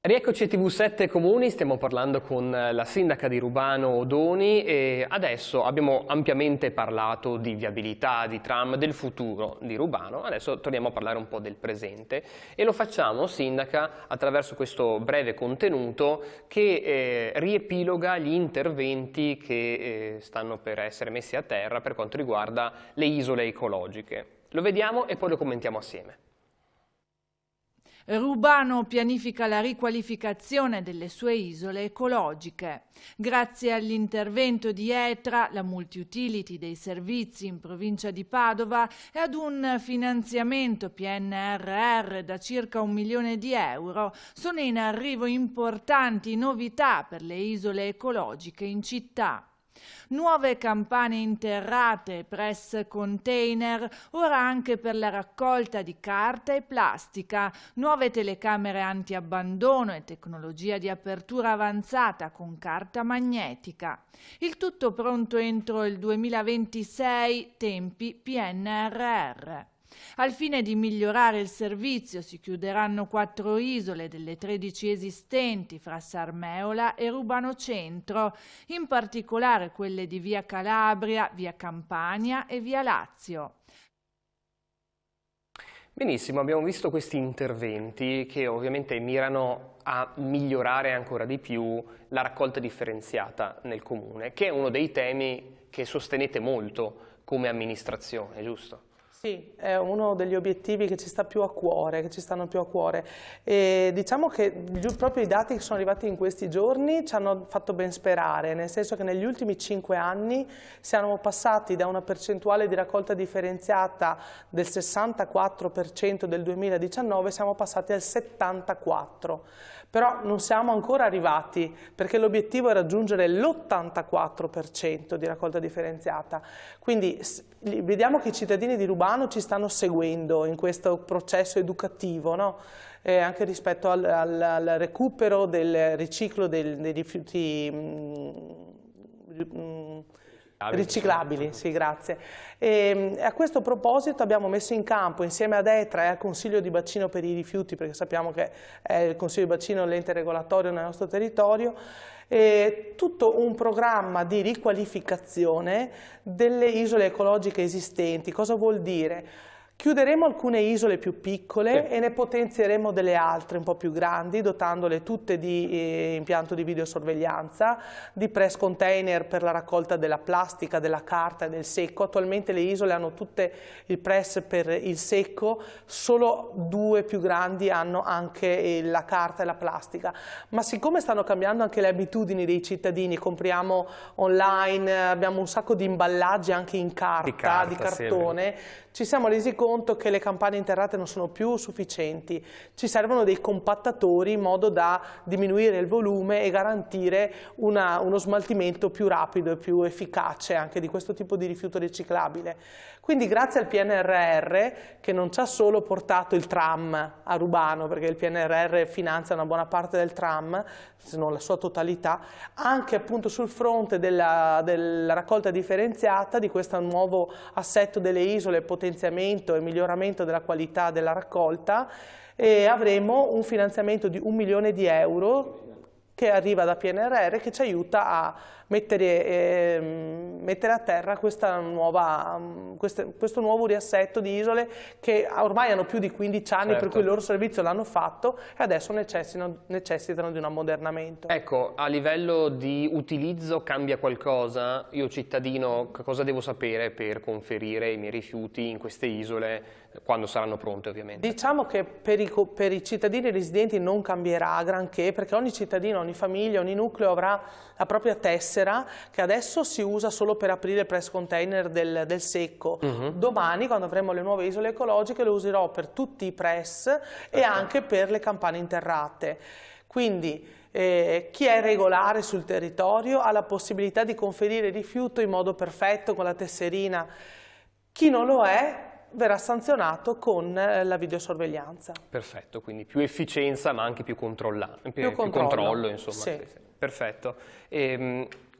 Rieccoci a TV7 Comuni, stiamo parlando con la sindaca di Rubano Odoni e adesso abbiamo ampiamente parlato di viabilità, di tram, del futuro di Rubano, adesso torniamo a parlare un po' del presente e lo facciamo, sindaca, attraverso questo breve contenuto che riepiloga gli interventi che stanno per essere messi a terra per quanto riguarda le isole ecologiche. Lo vediamo e poi lo commentiamo assieme. Rubano pianifica la riqualificazione delle sue isole ecologiche. Grazie all'intervento di ETRA, la multi-utility dei servizi in provincia di Padova, e ad un finanziamento PNRR da circa 1 milione di euro, sono in arrivo importanti novità per le isole ecologiche in città. Nuove campane interrate, press container, ora anche per la raccolta di carta e plastica, nuove telecamere anti-abbandono e tecnologia di apertura avanzata con carta magnetica. Il tutto pronto entro il 2026, tempi PNRR. Al fine di migliorare il servizio si chiuderanno 4 isole delle 13 esistenti fra Sarmeola e Rubano Centro, in particolare quelle di Via Calabria, Via Campania e Via Lazio. Benissimo, abbiamo visto questi interventi che ovviamente mirano a migliorare ancora di più la raccolta differenziata nel comune, che è uno dei temi che sostenete molto come amministrazione, giusto? Sì, è uno degli obiettivi che ci sta più a cuore, che ci stanno più a cuore. E diciamo che proprio i dati che sono arrivati in questi giorni ci hanno fatto ben sperare, nel senso che negli ultimi 5 anni siamo passati da una percentuale di raccolta differenziata del 64% del 2019, siamo passati al 74%. Però non siamo ancora arrivati, perché l'obiettivo è raggiungere l'84% di raccolta differenziata. Quindi vediamo che i cittadini di Rubano ci stanno seguendo in questo processo educativo, no? Anche rispetto al recupero, del riciclo dei rifiuti riciclabili, sì, grazie. E a questo proposito abbiamo messo in campo insieme ad ETRA e al Consiglio di Bacino per i rifiuti, perché sappiamo che è il Consiglio di Bacino l'ente regolatorio nel nostro territorio, tutto un programma di riqualificazione delle isole ecologiche esistenti. Cosa vuol dire? Chiuderemo alcune isole più piccole e ne potenzieremo delle altre un po' più grandi, dotandole tutte di impianto di videosorveglianza, di press container per la raccolta della plastica, della carta e del secco. Attualmente le isole hanno tutte il press per il secco, solo 2 più grandi hanno anche la carta e la plastica. Ma siccome stanno cambiando anche le abitudini dei cittadini, compriamo online, abbiamo un sacco di imballaggi anche in carta, di cartone, ci siamo resi conto che le campane interrate non sono più sufficienti, ci servono dei compattatori in modo da diminuire il volume e garantire uno smaltimento più rapido e più efficace anche di questo tipo di rifiuto riciclabile. Quindi grazie al PNRR, che non ci ha solo portato il tram a Rubano, perché il PNRR finanzia una buona parte del tram, se non la sua totalità, anche appunto sul fronte della raccolta differenziata, di questo nuovo assetto delle isole, potenziamento e miglioramento della qualità della raccolta, e avremo un finanziamento di 1 milione di euro che arriva da PNRR, che ci aiuta a mettere a terra questo nuovo riassetto di isole che ormai hanno più di 15 anni, per cui il loro servizio l'hanno fatto e adesso necessitano di un ammodernamento. Ecco, a livello di utilizzo cambia qualcosa? Io cittadino cosa devo sapere per conferire i miei rifiuti in queste isole quando saranno pronte, ovviamente? Diciamo che per i cittadini residenti non cambierà granché, perché ogni cittadino, ogni famiglia, ogni nucleo avrà la propria tessera, che adesso si usa solo per aprire il press container del secco. Domani, quando avremo le nuove isole ecologiche, lo userò per tutti i press e anche per le campane interrate. Quindi chi è regolare sul territorio ha la possibilità di conferire rifiuto in modo perfetto con la tesserina. Chi non lo è verrà sanzionato con la videosorveglianza. Perfetto, quindi più efficienza ma anche più controllo, insomma. Sì. Perfetto.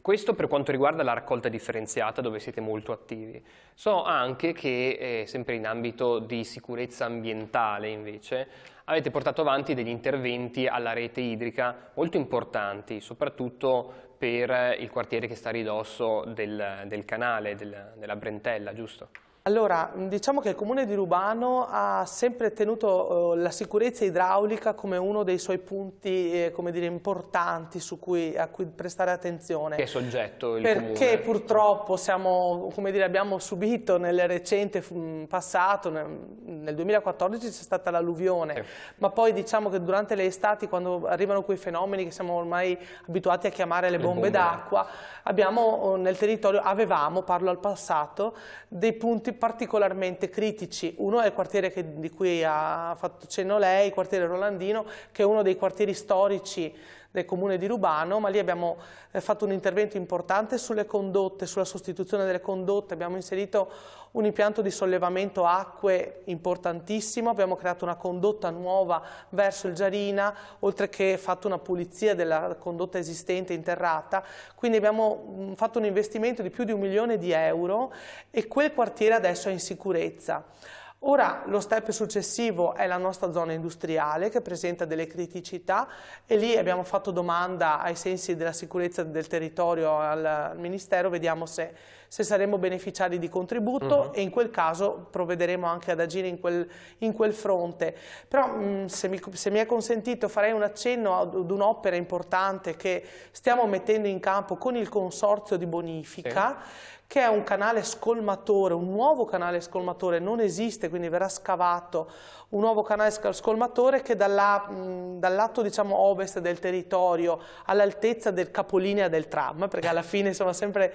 Questo per quanto riguarda la raccolta differenziata, dove siete molto attivi. So anche che, sempre in ambito di sicurezza ambientale invece, avete portato avanti degli interventi alla rete idrica molto importanti, soprattutto per il quartiere che sta a ridosso del canale, della Brentella, giusto? Allora, diciamo che il Comune di Rubano ha sempre tenuto la sicurezza idraulica come uno dei suoi punti, come dire, importanti a cui prestare attenzione. Che è soggetto il Perché Comune? purtroppo come dire, abbiamo subito nel recente passato, nel 2014 c'è stata l'alluvione, Sì. ma poi diciamo che durante le estati, quando arrivano quei fenomeni che siamo ormai abituati a chiamare le bombe d'acqua, abbiamo nel territorio, parlo al passato, dei punti particolarmente critici. Uno è il quartiere di cui ha fatto cenno lei, il quartiere Rolandino, che è uno dei quartieri storici del Comune di Rubano, ma lì abbiamo fatto un intervento importante sulle condotte, sulla sostituzione delle condotte, abbiamo inserito un impianto di sollevamento acque importantissimo, abbiamo creato una condotta nuova verso il Giarina, oltre che fatto una pulizia della condotta esistente interrata, quindi abbiamo fatto un investimento di più di 1 milione di euro e quel quartiere adesso è in sicurezza. Ora lo step successivo è la nostra zona industriale che presenta delle criticità e lì abbiamo fatto domanda ai sensi della sicurezza del territorio al Ministero, vediamo se saremo beneficiari di contributo e in quel caso provvederemo anche ad agire in quel fronte. Però se mi è consentito farei un accenno ad un'opera importante che stiamo mettendo in campo con il Consorzio di Bonifica, che è un canale scolmatore, un nuovo canale scolmatore, non esiste, quindi verrà scavato un nuovo canale scolmatore che dal lato diciamo ovest del territorio, all'altezza del capolinea del tram, perché alla fine insomma sempre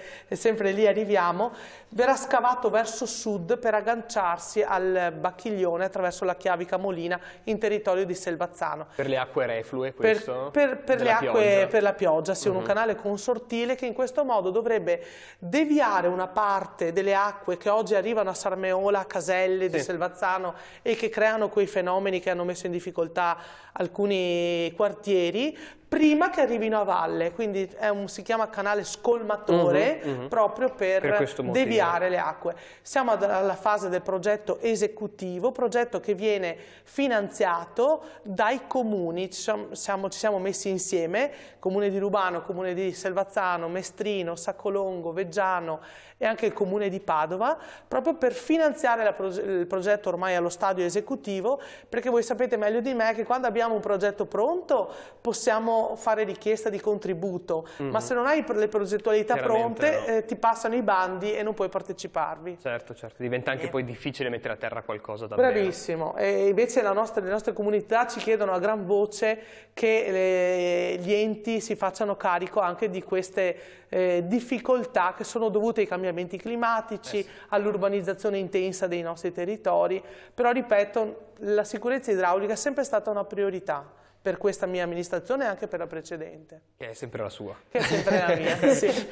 lì arriviamo, verrà scavato verso sud per agganciarsi al Bacchiglione attraverso la Chiavica Molina in territorio di Selvazzano. Per le acque reflue questo? Per le acque, per la pioggia, sì, un canale consortile che in questo modo dovrebbe deviare una parte delle acque che oggi arrivano a Sarmeola, a Caselle di Selvazzano e che creano quei fenomeni che hanno messo in difficoltà alcuni quartieri, prima che arrivino a valle, quindi si chiama canale scolmatore proprio per deviare le acque. Siamo alla fase del progetto esecutivo, progetto che viene finanziato dai comuni, ci siamo messi insieme, Comune di Rubano, Comune di Selvazzano, Mestrino, Saccolongo, Veggiano e anche il Comune di Padova, proprio per finanziare il progetto ormai allo stadio esecutivo, perché voi sapete meglio di me che quando abbiamo un progetto pronto possiamo fare richiesta di contributo, ma se non hai le progettualità pronte ti passano i bandi e non puoi parteciparvi. Certo, diventa anche poi difficile mettere a terra qualcosa davvero. Bravissimo, e invece le nostre comunità ci chiedono a gran voce che gli enti si facciano carico anche di queste difficoltà che sono dovute ai cambiamenti climatici, all'urbanizzazione intensa dei nostri territori, però ripeto, la sicurezza idraulica è sempre stata una priorità per questa mia amministrazione e anche per la precedente. Che è sempre la sua. Che è sempre la mia, sì.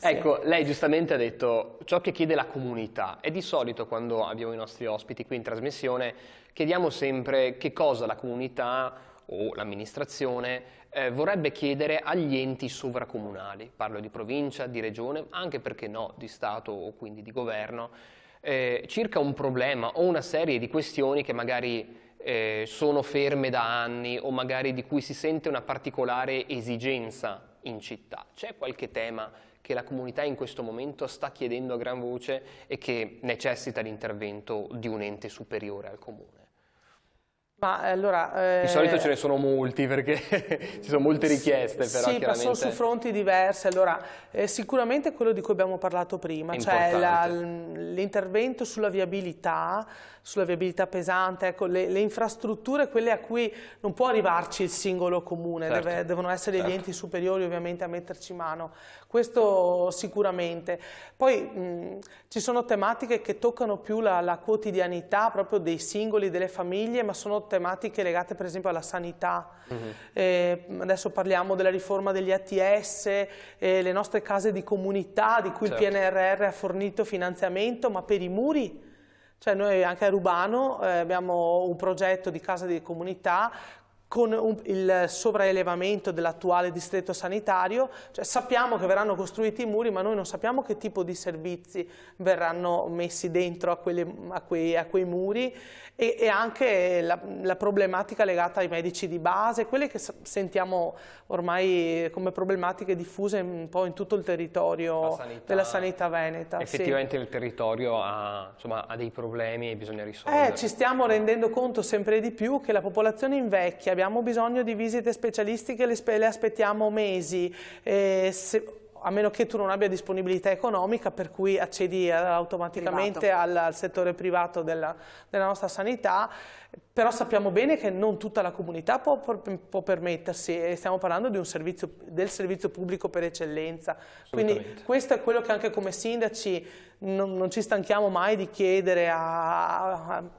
Ecco, lei giustamente ha detto ciò che chiede la comunità e di solito quando abbiamo i nostri ospiti qui in trasmissione chiediamo sempre che cosa la comunità o l'amministrazione vorrebbe chiedere agli enti sovracomunali. Parlo di provincia, di regione, anche perché no, di Stato o quindi di governo, circa un problema o una serie di questioni che magari sono ferme da anni o magari di cui si sente una particolare esigenza in città. C'è qualche tema che la comunità in questo momento sta chiedendo a gran voce e che necessita l'intervento di un ente superiore al comune? Ma allora, di solito ce ne sono molti perché ci sono molte richieste, però sì, chiaramente... sono su fronti diversi. Allora, sicuramente quello di cui abbiamo parlato prima, cioè l'intervento sulla viabilità pesante, ecco, le infrastrutture, quelle a cui non può arrivarci il singolo comune, devono essere gli enti superiori ovviamente a metterci mano, questo sicuramente. Poi ci sono tematiche che toccano più la quotidianità proprio dei singoli, delle famiglie, ma sono tematiche legate per esempio alla sanità. Adesso parliamo della riforma degli ATS, le nostre case di comunità di cui il PNRR ha fornito finanziamento, ma per i muri. Cioè noi anche a Rubano abbiamo un progetto di casa di comunità con il sovraelevamento dell'attuale distretto sanitario, cioè sappiamo che verranno costruiti i muri, ma noi non sappiamo che tipo di servizi verranno messi dentro a quei muri, e anche la problematica legata ai medici di base, quelle che sentiamo ormai come problematiche diffuse un po' in tutto il territorio della sanità veneta. Effettivamente il territorio ha dei problemi e bisogna risolverli. Ci stiamo rendendo conto sempre di più che la popolazione invecchia, abbiamo bisogno di visite specialistiche, le aspettiamo mesi, a meno che tu non abbia disponibilità economica, per cui accedi automaticamente al settore privato della nostra sanità, però sappiamo bene che non tutta la comunità può permettersi, e stiamo parlando di del servizio pubblico per eccellenza. Quindi questo è quello che anche come sindaci non ci stanchiamo mai di chiedere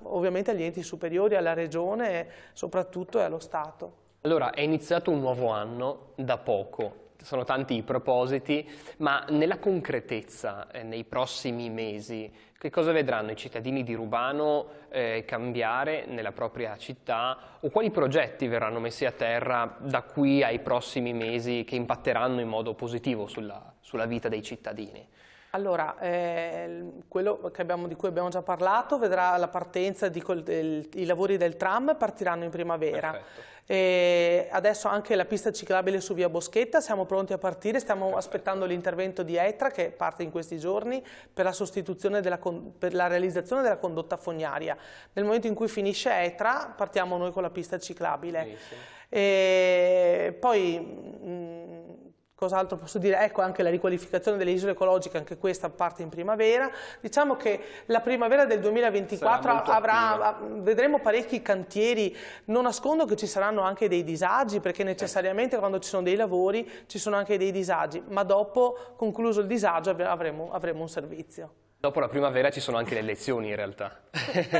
ovviamente agli enti superiori, alla Regione soprattutto, e allo Stato. Allora, è iniziato un nuovo anno da poco. Sono tanti i propositi, ma nella concretezza, nei prossimi mesi, che cosa vedranno i cittadini di Rubano cambiare nella propria città, o quali progetti verranno messi a terra da qui ai prossimi mesi che impatteranno in modo positivo sulla vita dei cittadini? Allora, quello di cui abbiamo già parlato vedrà la partenza i lavori del tram partiranno in primavera. Perfetto. Adesso anche la pista ciclabile su via Boschetta, siamo pronti a partire, stiamo aspettando l'intervento di ETRA che parte in questi giorni per la sostituzione per la realizzazione della condotta fognaria. Nel momento in cui finisce ETRA partiamo noi con la pista ciclabile. Poi cos'altro posso dire? Ecco, anche la riqualificazione delle isole ecologiche, anche questa parte in primavera. Diciamo che la primavera del 2024 vedremo parecchi cantieri. Non nascondo che ci saranno anche dei disagi, perché necessariamente quando ci sono dei lavori ci sono anche dei disagi, ma dopo, concluso il disagio, avremo un servizio. Dopo la primavera ci sono anche le elezioni in realtà.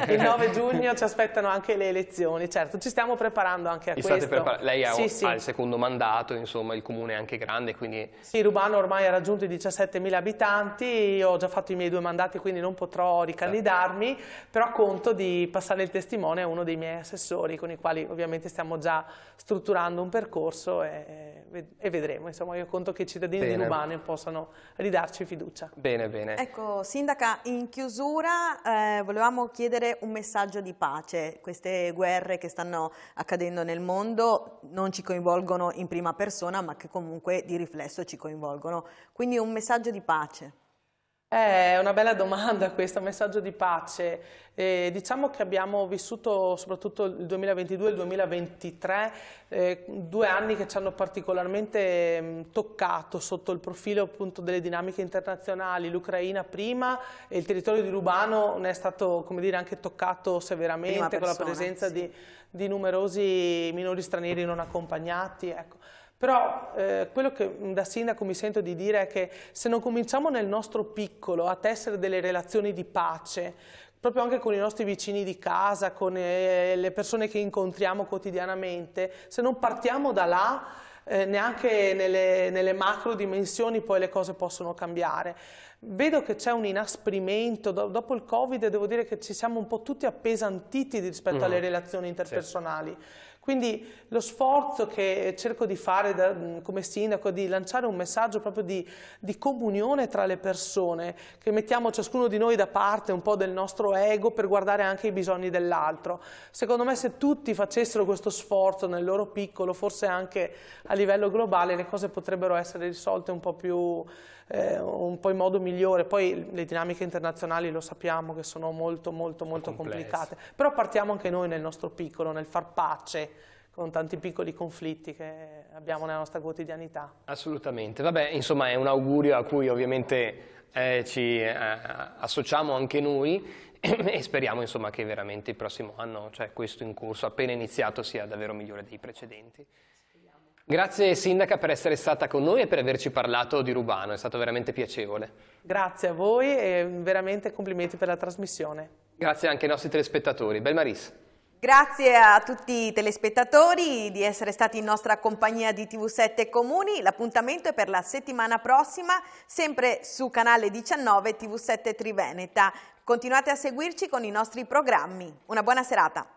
Il 9 giugno ci aspettano anche le elezioni, certo, ci stiamo preparando anche a questo. Lei ha il secondo mandato, insomma, il comune è anche grande, quindi... Sì, Rubano ormai ha raggiunto i 17.000 abitanti, io ho già fatto i miei 2 mandati, quindi non potrò ricandidarmi, però conto di passare il testimone a uno dei miei assessori, con i quali ovviamente stiamo già strutturando un percorso e vedremo. Insomma, io conto che i cittadini di Rubano possano ridarci fiducia. Bene, bene. Ecco, Sindaca, in chiusura volevamo chiedere un messaggio di pace. Queste guerre che stanno accadendo nel mondo non ci coinvolgono in prima persona, ma che comunque di riflesso ci coinvolgono. Quindi un messaggio di pace. È una bella domanda questo, messaggio di pace. Diciamo che abbiamo vissuto soprattutto il 2022 e il 2023, 2 anni che ci hanno particolarmente toccato sotto il profilo appunto delle dinamiche internazionali. L'Ucraina prima e il territorio di Rubano ne è stato, come dire, anche toccato severamente con la presenza di numerosi minori stranieri non accompagnati. Ecco. Però quello che da sindaco mi sento di dire è che se non cominciamo nel nostro piccolo a tessere delle relazioni di pace, proprio anche con i nostri vicini di casa, con le persone che incontriamo quotidianamente, se non partiamo da là, neanche nelle macro dimensioni poi le cose possono cambiare. Vedo che c'è un inasprimento, dopo il Covid devo dire che ci siamo un po' tutti appesantiti rispetto alle relazioni interpersonali. Quindi lo sforzo che cerco di fare come sindaco, di lanciare un messaggio proprio di comunione tra le persone, che mettiamo ciascuno di noi da parte un po' del nostro ego per guardare anche i bisogni dell'altro. Secondo me se tutti facessero questo sforzo nel loro piccolo, forse anche a livello globale, le cose potrebbero essere risolte un po' in modo migliore. Poi le dinamiche internazionali lo sappiamo che sono molto complicate, però partiamo anche noi nel nostro piccolo, nel far pace con tanti piccoli conflitti che abbiamo nella nostra quotidianità. Assolutamente, vabbè, insomma è un augurio a cui ovviamente ci associamo anche noi e speriamo insomma che veramente il prossimo anno, cioè questo in corso appena iniziato, sia davvero migliore dei precedenti. Grazie Sindaca per essere stata con noi e per averci parlato di Rubano, è stato veramente piacevole. Grazie a voi e veramente complimenti per la trasmissione. Grazie anche ai nostri telespettatori. Belmaris. Grazie a tutti i telespettatori di essere stati in nostra compagnia di TV7 Comuni. L'appuntamento è per la settimana prossima, sempre su canale 19 TV7 Triveneta. Continuate a seguirci con i nostri programmi. Una buona serata.